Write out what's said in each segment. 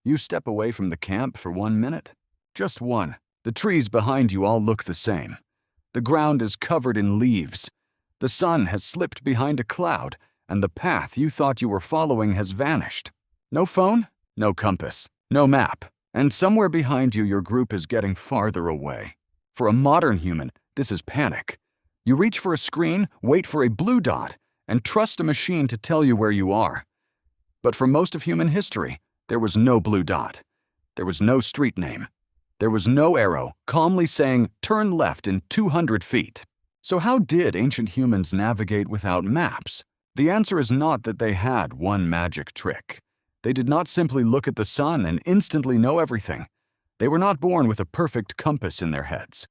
You step away from the camp for 1 minute. Just one. The trees behind you all look the same. The ground is covered in leaves. The sun has slipped behind a cloud, and the path you thought you were following has vanished. No phone, no compass, no map, and somewhere behind you your group is getting farther away. For a modern human, this is panic. You reach for a screen, wait for a blue dot, and trust a machine to tell you where you are. But for most of human history, there was no blue dot. There was no street name. There was no arrow calmly saying, "Turn left in 200 feet." So how did ancient humans navigate without maps? The answer is not that they had one magic trick. They did not simply look at the sun and instantly know everything. They were not born with a perfect compass in their heads.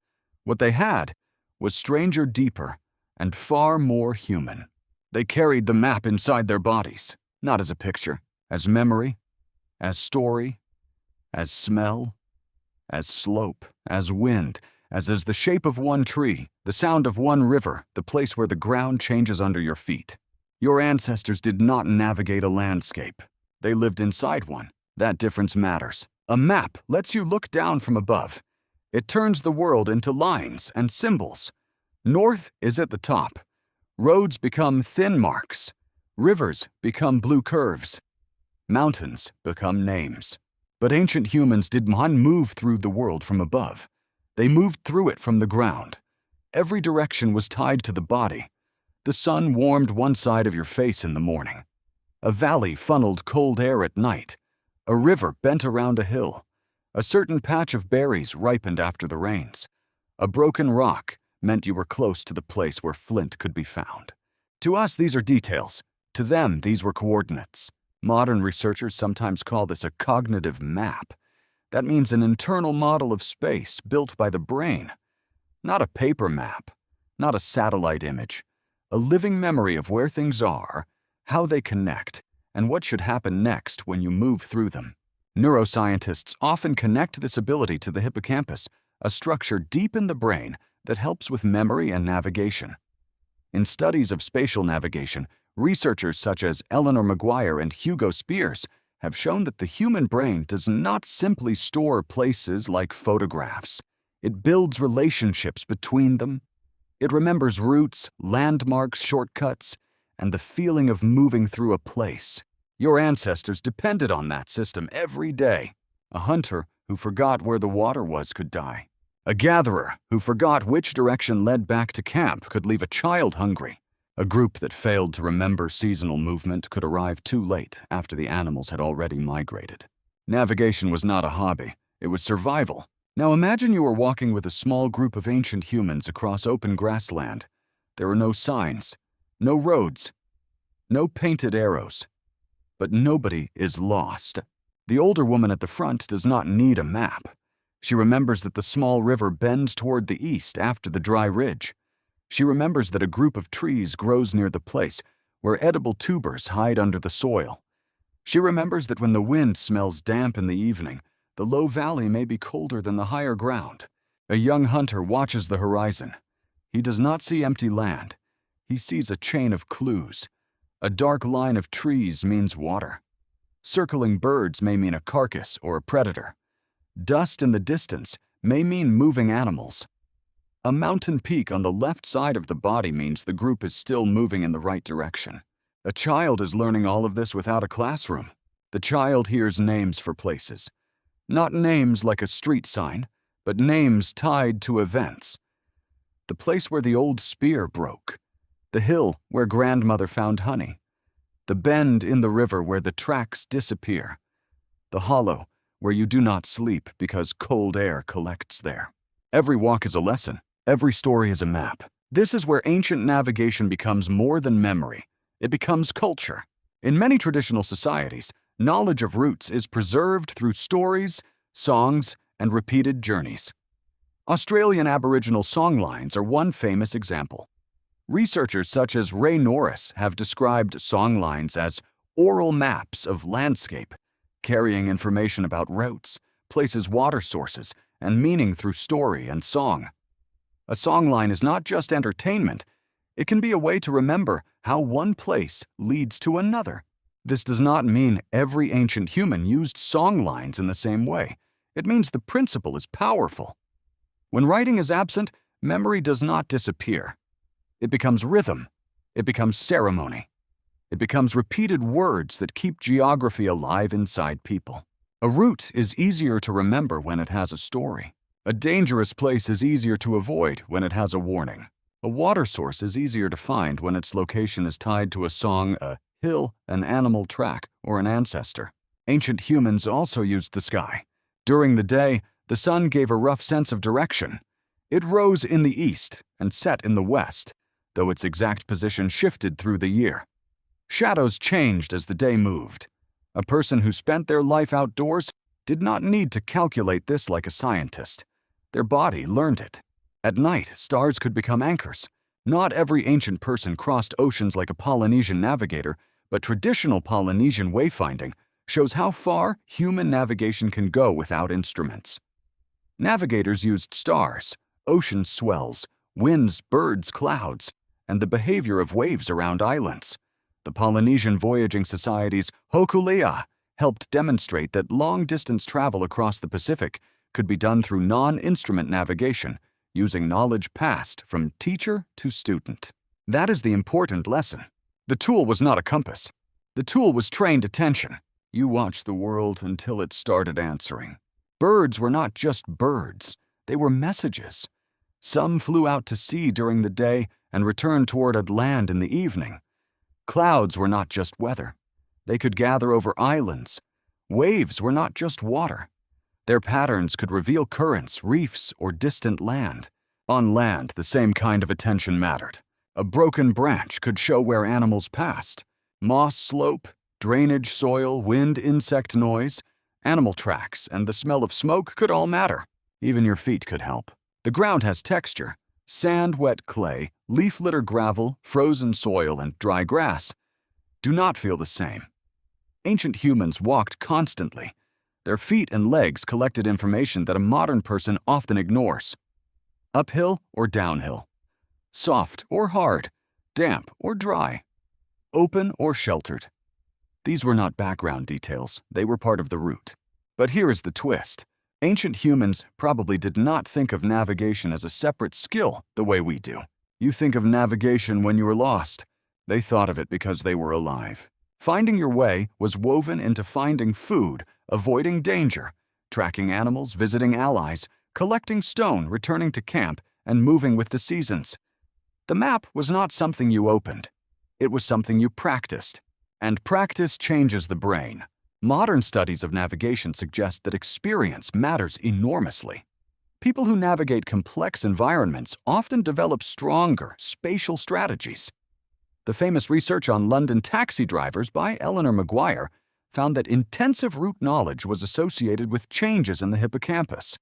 What they had was stranger, deeper, and far more human. They carried the map inside their bodies, not as a picture, as memory, as story, as smell, as slope, as wind, as the shape of one tree, the sound of one river, the place where the ground changes under your feet. Your ancestors did not navigate a landscape. They lived inside one. That difference matters. A map lets you look down from above. It turns the world into lines and symbols. North is at the top. Roads become thin marks. Rivers become blue curves. Mountains become names. But ancient humans did not move through the world from above. They moved through it from the ground. Every direction was tied to the body. The sun warmed one side of your face in the morning. A valley funneled cold air at night. A river bent around a hill. A certain patch of berries ripened after the rains. A broken rock meant you were close to the place where flint could be found. To us, these are details. To them, these were coordinates. Modern researchers sometimes call this a cognitive map. That means an internal model of space built by the brain. Not a paper map, not a satellite image. A living memory of where things are, how they connect, and what should happen next when you move through them. Neuroscientists often connect this ability to the hippocampus, a structure deep in the brain that helps with memory and navigation. In studies of spatial navigation, researchers such as Eleanor Maguire and Hugo Spears have shown that the human brain does not simply store places like photographs. It builds relationships between them. It remembers routes, landmarks, shortcuts, and the feeling of moving through a place. Your ancestors depended on that system every day. A hunter who forgot where the water was could die. A gatherer who forgot which direction led back to camp could leave a child hungry. A group that failed to remember seasonal movement could arrive too late after the animals had already migrated. Navigation was not a hobby, it was survival. Now imagine you are walking with a small group of ancient humans across open grassland. There are no signs, no roads, no painted arrows. But nobody is lost. The older woman at the front does not need a map. She remembers that the small river bends toward the east after the dry ridge. She remembers that a group of trees grows near the place where edible tubers hide under the soil. She remembers that when the wind smells damp in the evening, the low valley may be colder than the higher ground. A young hunter watches the horizon. He does not see empty land. He sees a chain of clues. A dark line of trees means water. Circling birds may mean a carcass or a predator. Dust in the distance may mean moving animals. A mountain peak on the left side of the body means the group is still moving in the right direction. A child is learning all of this without a classroom. The child hears names for places. Not names like a street sign, but names tied to events. The place where the old spear broke. The hill where grandmother found honey. The bend in the river where the tracks disappear. The hollow where you do not sleep because cold air collects there. Every walk is a lesson. Every story is a map. This is where ancient navigation becomes more than memory. It becomes culture. In many traditional societies, knowledge of routes is preserved through stories, songs, and repeated journeys. Australian Aboriginal songlines are one famous example. Researchers such as Ray Norris have described songlines as oral maps of landscape, carrying information about routes, places, water sources, and meaning through story and song. A songline is not just entertainment, it can be a way to remember how one place leads to another. This does not mean every ancient human used song lines in the same way. It means the principle is powerful. When writing is absent, memory does not disappear. It becomes rhythm. It becomes ceremony. It becomes repeated words that keep geography alive inside people. A route is easier to remember when it has a story. A dangerous place is easier to avoid when it has a warning. A water source is easier to find when its location is tied to a song, a hill, an animal track, or an ancestor. Ancient humans also used the sky. During the day, the sun gave a rough sense of direction. It rose in the east and set in the west, though its exact position shifted through the year. Shadows changed as the day moved. A person who spent their life outdoors did not need to calculate this like a scientist. Their body learned it. At night, stars could become anchors. Not every ancient person crossed oceans like a Polynesian navigator, but traditional Polynesian wayfinding shows how far human navigation can go without instruments. Navigators used stars, ocean swells, winds, birds, clouds, and the behavior of waves around islands. The Polynesian Voyaging Society's Hokulea helped demonstrate that long-distance travel across the Pacific could be done through non-instrument navigation, using knowledge passed from teacher to student. That is the important lesson. The tool was not a compass. The tool was trained attention. You watched the world until it started answering. Birds were not just birds. They were messages. Some flew out to sea during the day and returned toward land in the evening. Clouds were not just weather. They could gather over islands. Waves were not just water. Their patterns could reveal currents, reefs, or distant land. On land, the same kind of attention mattered. A broken branch could show where animals passed. Moss slope, drainage soil, wind, insect noise, animal tracks, and the smell of smoke could all matter. Even your feet could help. The ground has texture. Sand, wet clay, leaf litter gravel, frozen soil, and dry grass do not feel the same. Ancient humans walked constantly. Their feet and legs collected information that a modern person often ignores. Uphill or downhill. Soft or hard. Damp or dry. Open or sheltered. These were not background details. They were part of the route. But here is the twist. Ancient humans probably did not think of navigation as a separate skill the way we do. You think of navigation when you were lost. They thought of it because they were alive. Finding your way was woven into finding food, avoiding danger, tracking animals, visiting allies, collecting stone, returning to camp, and moving with the seasons. The map was not something you opened. It was something you practiced. And practice changes the brain. Modern studies of navigation suggest that experience matters enormously. People who navigate complex environments often develop stronger spatial strategies. The famous research on London taxi drivers by Eleanor Maguire found that intensive route knowledge was associated with changes in the hippocampus.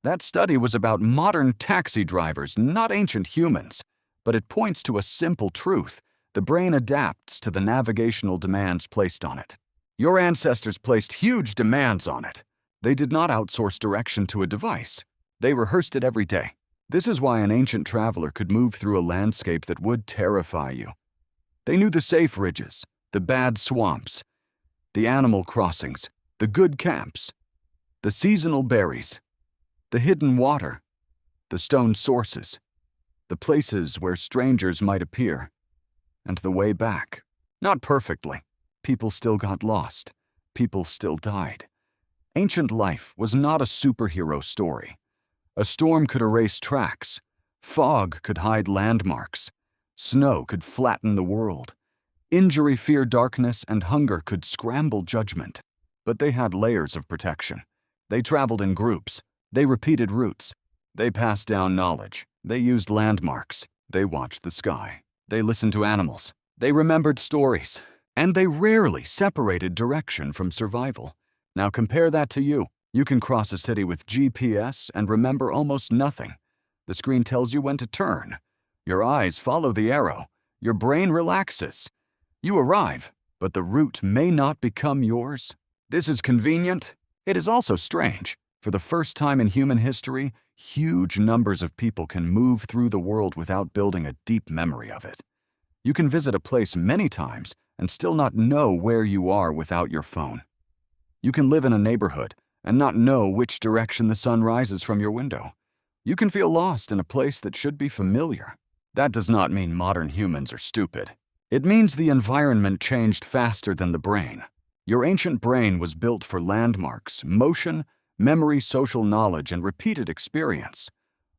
That study was about modern taxi drivers, not ancient humans, but it points to a simple truth. The brain adapts to the navigational demands placed on it. Your ancestors placed huge demands on it. They did not outsource direction to a device. They rehearsed it every day. This is why an ancient traveler could move through a landscape that would terrify you. They knew the safe ridges, the bad swamps, the animal crossings, the good camps, the seasonal berries, the hidden water, the stone sources, the places where strangers might appear, and the way back. Not perfectly. People still got lost. People still died. Ancient life was not a superhero story. A storm could erase tracks. Fog could hide landmarks. Snow could flatten the world. Injury, fear, darkness, and hunger could scramble judgment. But they had layers of protection. They traveled in groups. They repeated routes. They passed down knowledge. They used landmarks. They watched the sky. They listened to animals. They remembered stories. And they rarely separated direction from survival. Now compare that to you. You can cross a city with GPS and remember almost nothing. The screen tells you when to turn. Your eyes follow the arrow. Your brain relaxes. You arrive, but the route may not become yours. This is convenient. It is also strange. For the first time in human history, huge numbers of people can move through the world without building a deep memory of it. You can visit a place many times and still not know where you are without your phone. You can live in a neighborhood and not know which direction the sun rises from your window. You can feel lost in a place that should be familiar. That does not mean modern humans are stupid. It means the environment changed faster than the brain. Your ancient brain was built for landmarks, motion, memory, social knowledge, and repeated experience.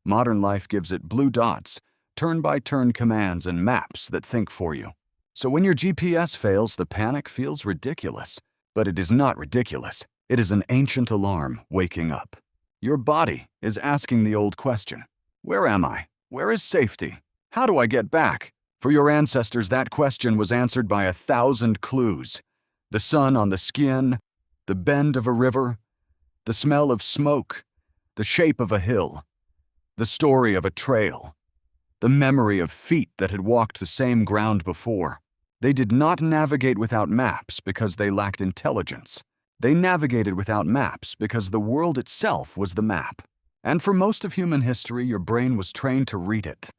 Modern life gives it blue dots, turn-by-turn commands, and maps that think for you. So when your GPS fails, the panic feels ridiculous. But it is not ridiculous. It is an ancient alarm waking up. Your body is asking the old question, where am I? Where is safety? How do I get back? For your ancestors, that question was answered by 1,000 clues. The sun on the skin, the bend of a river, the smell of smoke, the shape of a hill, the story of a trail, the memory of feet that had walked the same ground before. They did not navigate without maps because they lacked intelligence. They navigated without maps because the world itself was the map. And for most of human history, your brain was trained to read it.